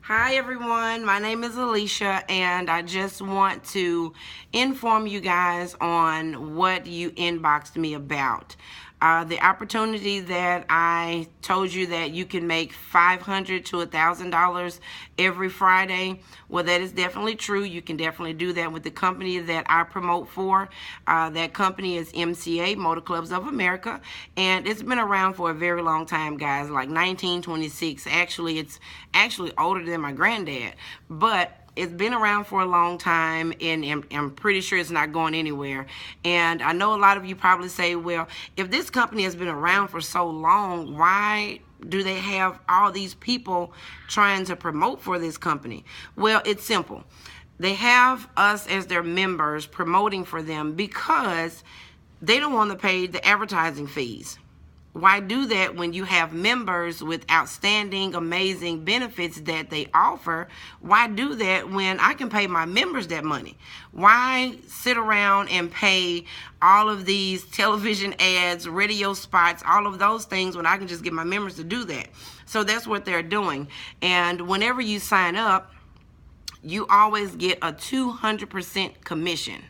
Hi everyone, my name is Alicia and I just want to inform you guys on what you inboxed me about. The opportunity that I told you that you can make $500 to $1,000 every Friday. Well, that is definitely true. You can definitely do that with the company that I promote for. That company is MCA, Motor Clubs of America, and it's been around for a very long time, guys, like 1926. Actually, it's actually older than my granddad, but it's been around for a long time, and I'm pretty sure it's not going anywhere. And I know a lot of you probably say, well, if this company has been around for so long, why do they have all these people trying to promote for this company? Well, it's simple. They have us as their members promoting for them because they don't want to pay the advertising fees. Why do that when you have members with outstanding, amazing benefits that they offer? Why do that when I can pay my members that money? Why sit around and pay all of these television ads, radio spots, all of those things when I can just get my members to do that? So that's what they're doing. And whenever you sign up, you always get a 200% commission.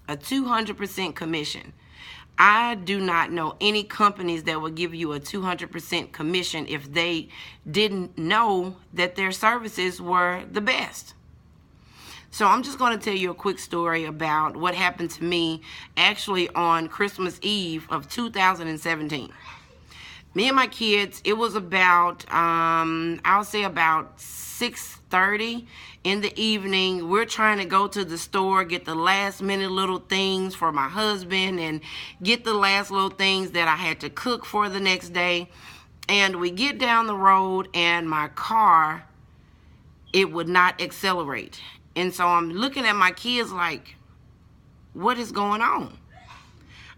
A 200% commission. I do not know any companies that will give you a 200% commission if they didn't know that their services were the best. So I'm just going to tell you a quick story about what happened to me actually on Christmas Eve of 2017. Me and my kids, it was about, I'll say about 6:30 in the evening. We're trying to go to the store, get the last minute little things for my husband and get the last little things that I had to cook for the next day. And we get down the road and my car, it would not accelerate. And so I'm looking at my kids like, what is going on?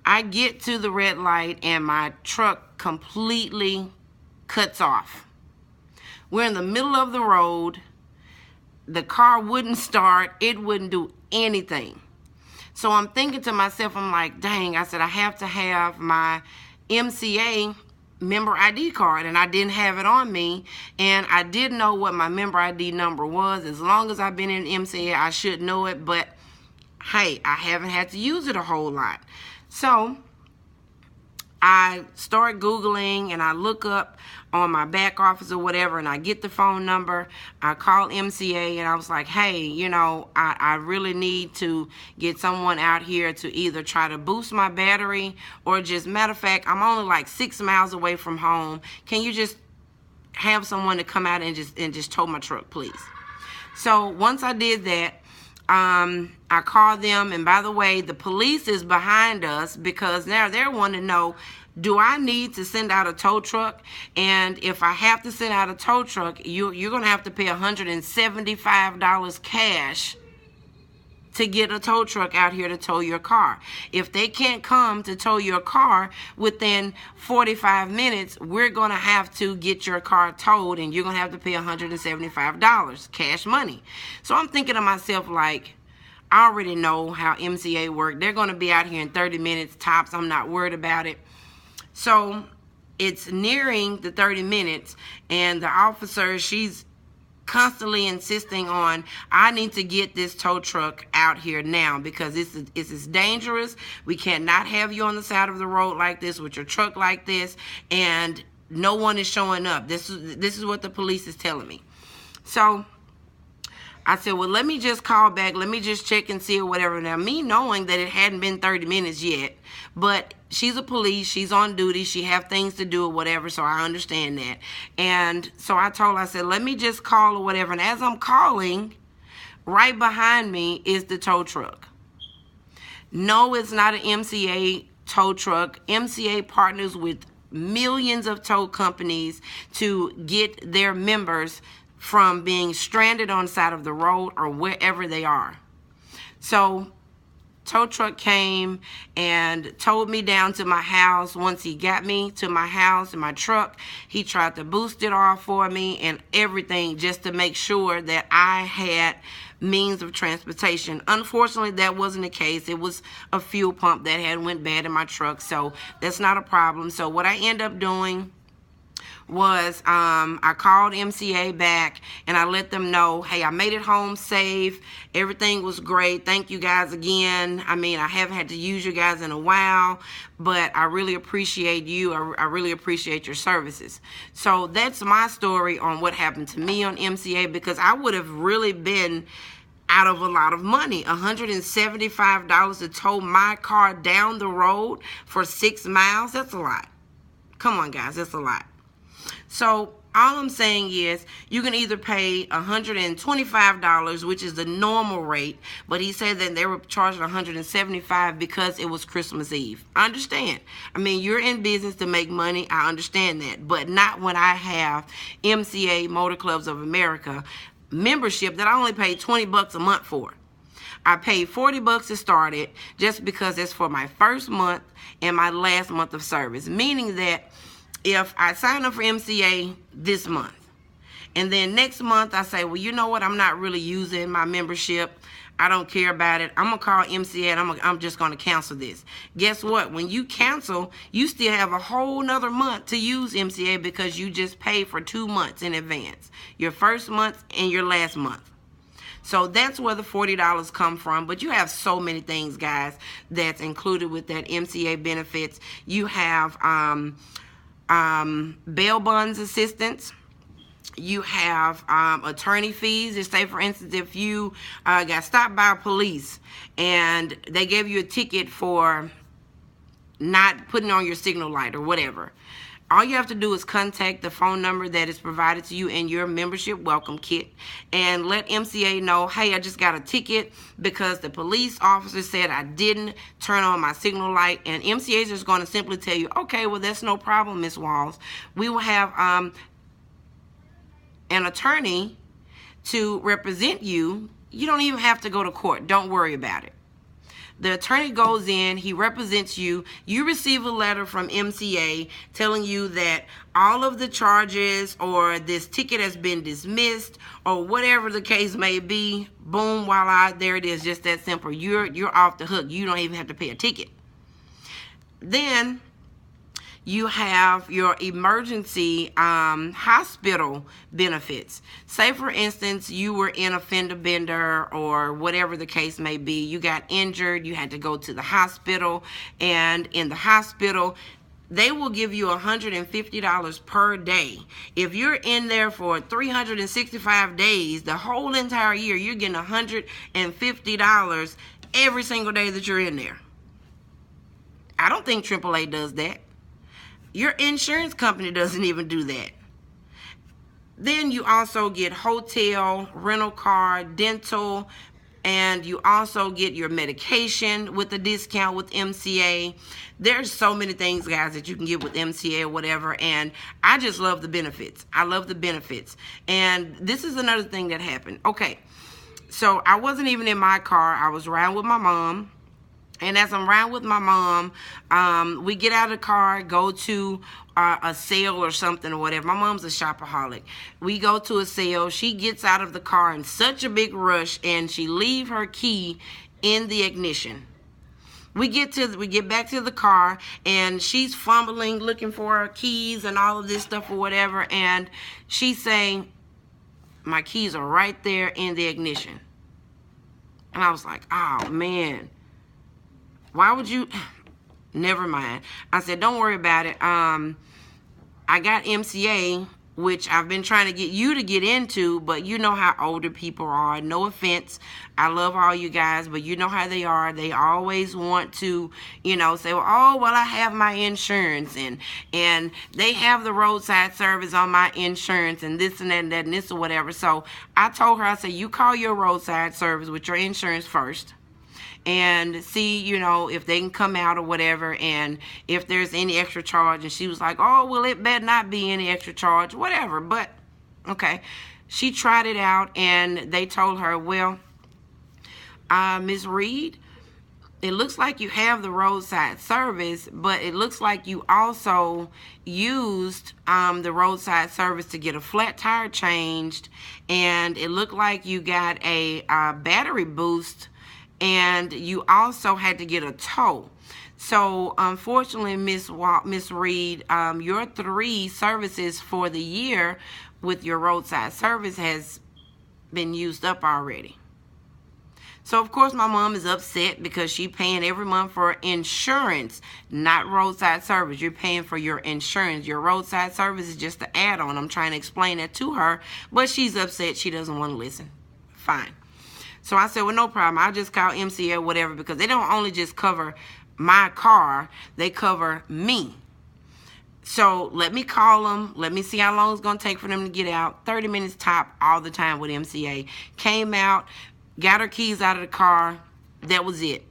I get to the red light and my truck completely cuts off. We're in the middle of the road. The car wouldn't start. It wouldn't do anything. So I'm thinking to myself, I'm like, dang, I said, I have to have my MCA member ID card, and I didn't have it on me, and I didn't know what my member ID number was. As long as I've been in MCA, I should know it, but hey, I haven't had to use it a whole lot. So I start Googling and I look up on my back office or whatever, and I get the phone number. I call MCA and I was like, hey, you know, I really need to get someone out here to either try to boost my battery or just, matter of fact, I'm only like 6 miles away from home. Can you just have someone to come out and just tow my truck, please? So once I did that, I called them, and by the way, the police is behind us because now they're wanting to know, do I need to send out a tow truck? And if I have to send out a tow truck, you're going to have to pay $175 cash to get a tow truck out here to tow your car. If they can't come to tow your car within 45 minutes, we're going to have to get your car towed, and you're going to have to pay $175 cash money. So I'm thinking to myself, like, I already know how MCA work. They're going to be out here in 30 minutes tops. I'm not worried about it. So it's nearing the 30 minutes, and the officer, she's constantly insisting on, I need to get this tow truck out here now because this is dangerous. We cannot have you on the side of the road like this with your truck like this, and no one is showing up. This is what the police is telling me. So I said, well, let me just call back. Let me just check and see or whatever. Now, me knowing that it hadn't been 30 minutes yet, but she's a police. She's on duty. She have things to do or whatever, so I understand that. And so I told her, I said, let me just call or whatever. And as I'm calling, right behind me is the tow truck. No, it's not an MCA tow truck. MCA partners with millions of tow companies to get their members from being stranded on the side of the road or wherever they are. So tow truck came and towed me down to my house. Once he got me to my house and my truck, he tried to boost it off for me and everything just to make sure that I had means of transportation. Unfortunately, that wasn't the case. It was a fuel pump that had went bad in my truck, so that's not a problem. So what I end up doing was I called MCA back and I let them know, hey, I made it home safe. Everything was great. Thank you guys again. I mean, I haven't had to use you guys in a while, but I really appreciate you. I really appreciate your services. So that's my story on what happened to me on MCA, because I would have really been out of a lot of money. $175 to tow my car down the road for 6 miles. That's a lot. Come on, guys, that's a lot. So all I'm saying is you can either pay $125, which is the normal rate, but he said that they were charging $175 because it was Christmas Eve. I understand. I mean, you're in business to make money. I understand that, but not when I have MCA, Motor Clubs of America membership that I only paid $20 a month for. I paid $40 to start it just because it's for my first month and my last month of service, meaning that if I sign up for MCA this month and then next month I say, well, you know what, I'm not really using my membership, I don't care about it, I'm gonna call MCA and I'm just gonna cancel this. Guess what? When you cancel, you still have a whole nother month to use MCA because you just paid for 2 months in advance, your first month and your last month. So that's where the $40 come from. But you have so many things, guys, that's included with that MCA benefits. You have bail bonds assistance. You have attorney fees. Just say, for instance, if you got stopped by police and they gave you a ticket for not putting on your signal light or whatever, all you have to do is contact the phone number that is provided to you in your membership welcome kit and let MCA know, hey, I just got a ticket because the police officer said I didn't turn on my signal light. And MCA is just going to simply tell you, okay, well, that's no problem, Miss Walls. We will have an attorney to represent you. You don't even have to go to court. Don't worry about it. The attorney goes in, he represents you, you receive a letter from MCA telling you that all of the charges or this ticket has been dismissed or whatever the case may be. Boom, voila, there it is, just that simple. You're off the hook. You don't even have to pay a ticket. Then you have your emergency hospital benefits. Say, for instance, you were in a fender bender or whatever the case may be. You got injured. You had to go to the hospital. And in the hospital, they will give you $150 per day. If you're in there for 365 days, the whole entire year, you're getting $150 every single day that you're in there. I don't think AAA does that. Your insurance company doesn't even do that. Then you also get hotel, rental car, dental, and you also get your medication with a discount with MCA. There's so many things, guys, that you can get with MCA or whatever, and I just love the benefits. I love the benefits. And this is another thing that happened. Okay, so I wasn't even in my car. I was riding with my mom. And as I'm riding with my mom, we get out of the car, go to a sale or something or whatever. My mom's a shopaholic. We go to a sale. She gets out of the car in such a big rush, and she leaves her key in the ignition. We get back to the car, and she's fumbling, looking for her keys and all of this stuff or whatever. And she's saying, my keys are right there in the ignition. And I was like, oh, man. Why would you? Never mind. I said, don't worry about it. I got MCA, which I've been trying to get you to get into, but you know how older people are. No offense. I love all you guys, but you know how they are. They always want to, say, well, I have my insurance, and they have the roadside service on my insurance, and this and that and that and this or whatever. So I told her, I said, you call your roadside service with your insurance first, and see, if they can come out or whatever, and if there's any extra charge. And she was like, oh, well, it better not be any extra charge, whatever. But, okay. She tried it out, and they told her, well, Ms. Reed, it looks like you have the roadside service, but it looks like you also used the roadside service to get a flat tire changed, and it looked like you got a battery boost, and you also had to get a tow. So unfortunately, Miss Reed, your 3 services for the year with your roadside service has been used up already. So of course my mom is upset because she paying every month for insurance, not roadside service. You're paying for your insurance. Your roadside service is just the add-on. I'm trying to explain that to her, but she's upset. She doesn't want to listen. Fine. So I said, well, no problem. I'll just call MCA or whatever, because they don't only just cover my car, they cover me. So let me call them. Let me see how long it's going to take for them to get out. 30 minutes top all the time with MCA. Came out, got her keys out of the car. That was it.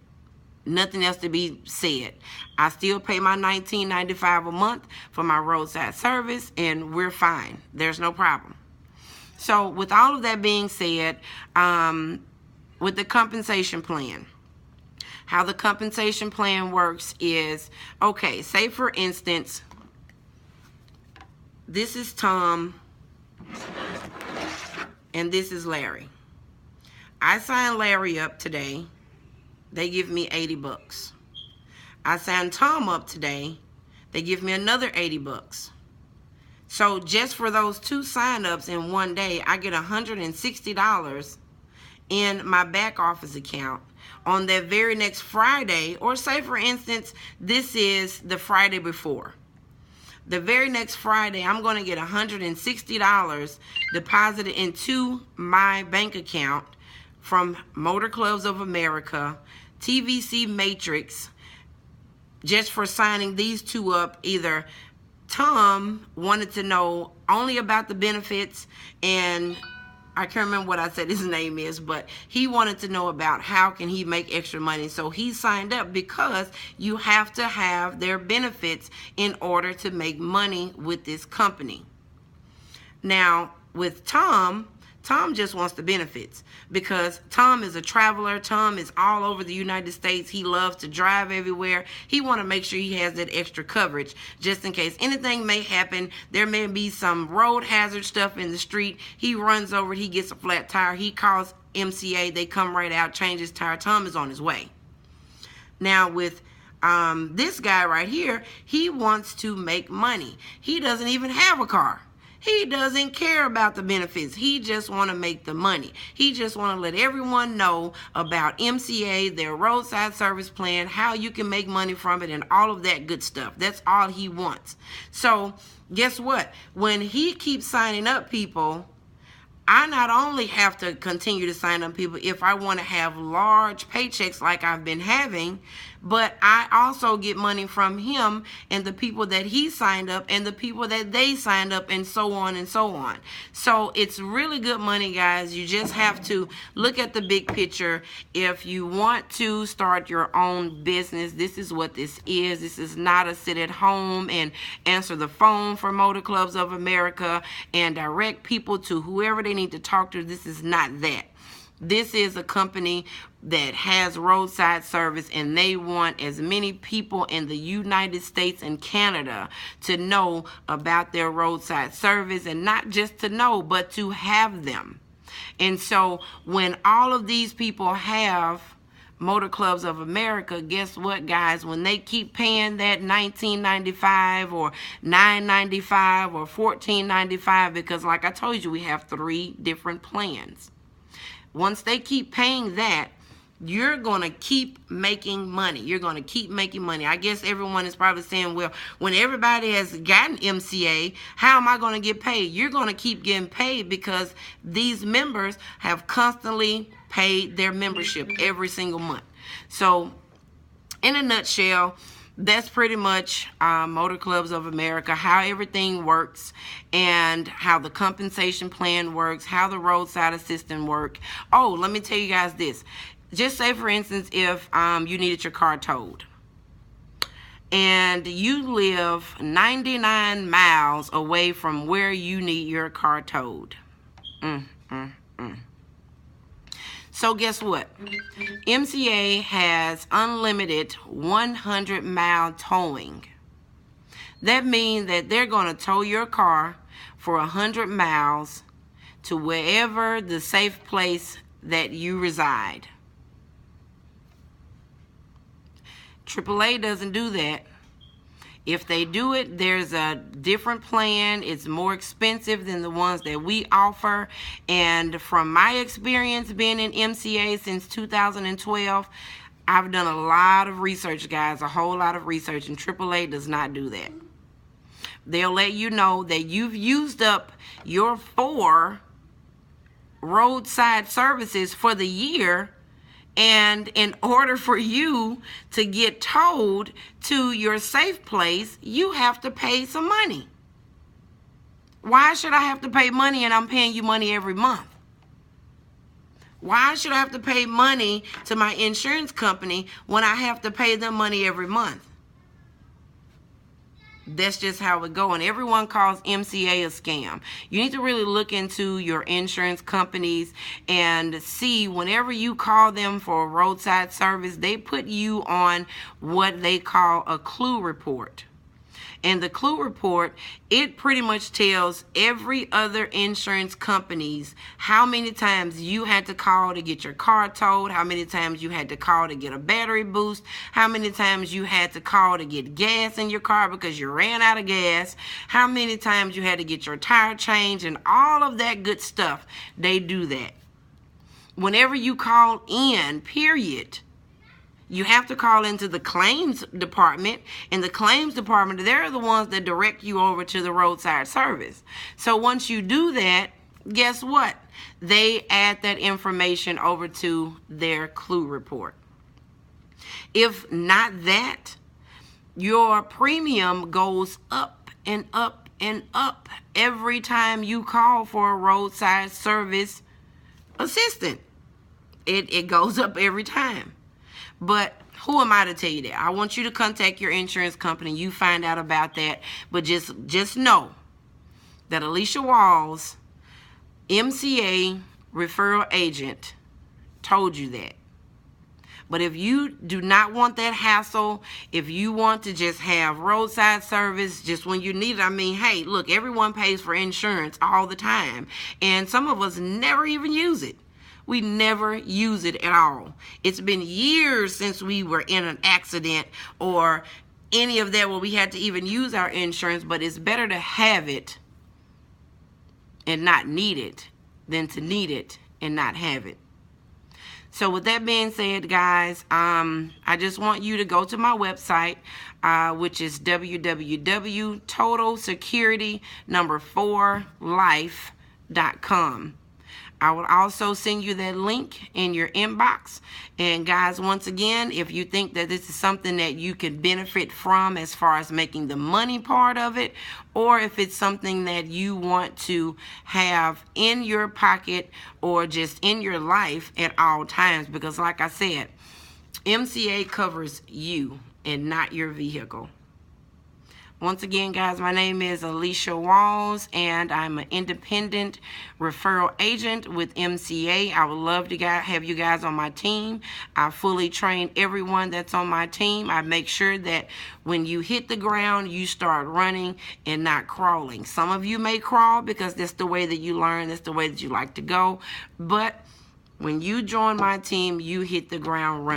Nothing else to be said. I still pay my $19.95 a month for my roadside service, and we're fine. There's no problem. So with all of that being said, with the compensation plan, how the compensation plan works is, okay, say for instance, this is Tom and this is Larry. I signed Larry up today. They give me 80 bucks. I signed Tom up today. They give me another 80 bucks. So just for those 2 sign-ups in one day, I get $160 in my back office account. On that very next Friday, or say for instance, this is the Friday before. The very next Friday, I'm going to get $160 deposited into my bank account from Motor Clubs of America, TVC Matrix, just for signing these 2 up. Either Tom wanted to know only about the benefits, and I can't remember what I said his name is, but he wanted to know about how can he make extra money. So he signed up because you have to have their benefits in order to make money with this company. Now, with Tom just wants the benefits because Tom is a traveler. Tom is all over the United States. He loves to drive everywhere. He want to make sure he has that extra coverage just in case anything may happen. There may be some road hazard stuff in the street. He runs over it. He gets a flat tire. He calls MCA. They come right out, change his tire. Tom is on his way. Now with this guy right here, he wants to make money. He doesn't even have a car. He doesn't care about the benefits. He just want to make the money. He just want to let everyone know about MCA, their roadside service plan, how you can make money from it, and all of that good stuff. That's all he wants. So guess what? When he keeps signing up people, I not only have to continue to sign up people if I want to have large paychecks like I've been having, but I also get money from him and the people that he signed up and the people that they signed up, and so on and so on. So it's really good money, guys. You just have to look at the big picture. If you want to start your own business, this is what this is. This is not a sit at home and answer the phone for Motor Clubs of America and direct people to whoever they need to talk to. This is not that. This is a company that has roadside service, and they want as many people in the United States and Canada to know about their roadside service, and not just to know, but to have them. And so when all of these people have Motor Clubs of America, guess what, guys? When they keep paying that $19.95 or $9.95 or $14.95, because like I told you, we have 3 different plans. Once they keep paying that, you're going to keep making money. You're going to keep making money. I guess everyone is probably saying, well, when everybody has gotten MCA, how am I going to get paid? You're going to keep getting paid because these members have constantly paid their membership every single month. So in a nutshell, that's pretty much Motor Clubs of America, how everything works and how the compensation plan works, how the roadside assistance work. Oh, let me tell you guys this. Just say, for instance, if you needed your car towed and you live 99 miles away from where you need your car towed. So guess what? MCA has unlimited 100-mile towing. That means that they're going to tow your car for 100 miles to wherever the safe place that you reside. AAA doesn't do that. If they do it, there's a different plan. It's more expensive than the ones that we offer. And from my experience being in MCA since 2012, I've done a lot of research, guys, a whole lot of research, and AAA does not do that. They'll let you know that you've used up your 4 roadside services for the year, and in order for you to get towed to your safe place, you have to pay some money. Why should I have to pay money and I'm paying you money every month? Why should I have to pay money to my insurance company when I have to pay them money every month? That's just how it goes. And everyone calls MCA a scam. You need to really look into your insurance companies and see, whenever you call them for a roadside service, they put you on what they call a clue report. And the clue report, it pretty much tells every other insurance companies how many times you had to call to get your car towed, how many times you had to call to get a battery boost, how many times you had to call to get gas in your car because you ran out of gas, how many times you had to get your tire changed, and all of that good stuff. They do that. Whenever you call in, period, you have to call into the claims department, and the claims department, they're the ones that direct you over to the roadside service. So once you do that, guess what? They add that information over to their clue report. If not that, your premium goes up and up and up every time you call for a roadside service assistant. It goes up every time. But who am I to tell you that? I want you to contact your insurance company. You find out about that. But just know that Alicia Walls, MCA referral agent, told you that. But if you do not want that hassle, if you want to just have roadside service just when you need it, I mean, hey, look, everyone pays for insurance all the time. And some of us never even use it. We never use it at all. It's been years since we were in an accident or any of that where we had to even use our insurance, but it's better to have it and not need it than to need it and not have it. So with that being said, guys, I just want you to go to my website, which is www.totalsecurity4life.com. I will also send you that link in your inbox. And guys, once again, if you think that this is something that you could benefit from as far as making the money part of it, or if it's something that you want to have in your pocket or just in your life at all times, because like I said, MCA covers you and not your vehicle. Once again, guys, my name is Alicia Walls, and I'm an independent referral agent with MCA. I would love to have you guys on my team. I fully train everyone that's on my team. I make sure that when you hit the ground, you start running and not crawling. Some of you may crawl because that's the way that you learn. That's the way that you like to go. But when you join my team, you hit the ground running.